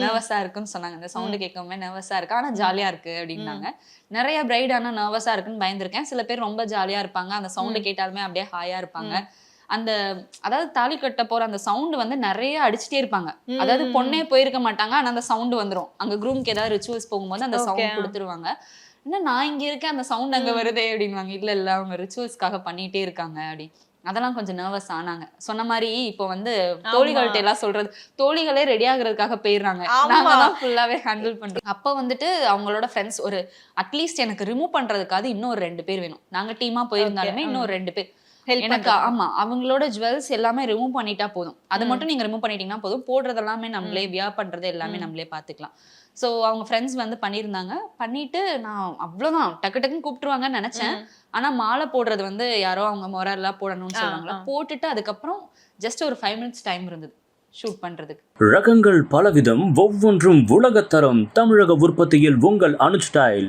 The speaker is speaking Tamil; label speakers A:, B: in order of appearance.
A: நர்வஸா இருக்குன்னு சொன்னாங்க. இந்த சவுண்ட் கேட்கவுமே நர்வஸா இருக்கு, ஆனா ஜாலியா இருக்கு அப்படின்னாங்க. நிறைய பிரைட் ஆனா நர்வஸா இருக்குன்னு பயந்துருக்கேன். சில பேர் ரொம்ப ஜாலியா இருப்பாங்க, அந்த சவுண்ட் கேட்டாலுமே அப்படியே ஹாயா இருப்பாங்க. அந்த அதாவது தாலி கட்ட போற அந்த சவுண்ட் வந்து நிறைய அடிச்சுட்டே இருப்பாங்க. அதாவது பொண்ணே போயிருக்க மாட்டாங்க, ஆனா அந்த சவுண்ட் வந்துரும். அங்க க்ரூம்க்கு ஏதாவது ரிச்சுவல்ஸ் போகும்போது அந்த சவுண்ட் கொடுத்துருவாங்க. என்ன நான் இங்க இருக்கேன், அந்த சவுண்ட் அங்க வருதே அப்படின்வாங்க. இல்ல இல்ல அவங்க ரிச்சுவல்ஸ்க்காக பண்ணிட்டே இருக்காங்க அப்படி. அதெல்லாம் கொஞ்சம் நர்வஸ் ஆனாங்க. சொன்ன மாதிரி இப்போ வந்து தோழிகள்ட்ட எல்லாம் சொல்றது, தோழிகளே ரெடி ஆகுறதுக்காக போயிடுறாங்க, நாங்க தான் ஃபுல்லாவே ஹேண்டில் பண்றோம். அப்ப வந்துட்டு அவங்களோட ஃப்ரெண்ட்ஸ் ஒரு அட்லீஸ்ட் எனக்கு ரிமூவ் பண்றதுக்காவது இன்னொரு 2 பேர் வேணும். நாங்க டீமா போயிருந்தாலுமே இன்னொரு 2 பேர் எனக்கு ஆமா அவங்களோட ஜுவல்ஸ் எல்லாமே ரிமூவ் பண்ணிட்டா போதும். அது மட்டும் நீங்க ரிமூவ் பண்ணிட்டீங்கன்னா போதும். போடுறது எல்லாமே நம்மளே, வியர் பண்றது எல்லாமே நம்மளே பாத்துக்கலாம். சோ அவங்க ஃப்ரெண்ட்ஸ் வந்து பண்ணியிருந்தாங்க. பண்ணிட்டு நான் அவ்வளவுதான் டக்கு டக்குன்னு கூப்பிட்டுருவாங்கன்னு நினைச்சேன். ஆனா மாலை போடுறது வந்து யாரோ அவங்க மொரலா போடணும்னு சொல்லுவாங்களா, போட்டுட்டு அதுக்கப்புறம் ஜஸ்ட் ஒரு 5 மினிட்ஸ் டைம் இருந்தது ஷூட் பண்றதுக்கு.
B: ரகங்கள் பலவிதம், ஒவ்வொன்றும் உலகத்தரம். தமிழக உற்பத்தியில் உங்கள் அனுஜ் டைல்ஸ்.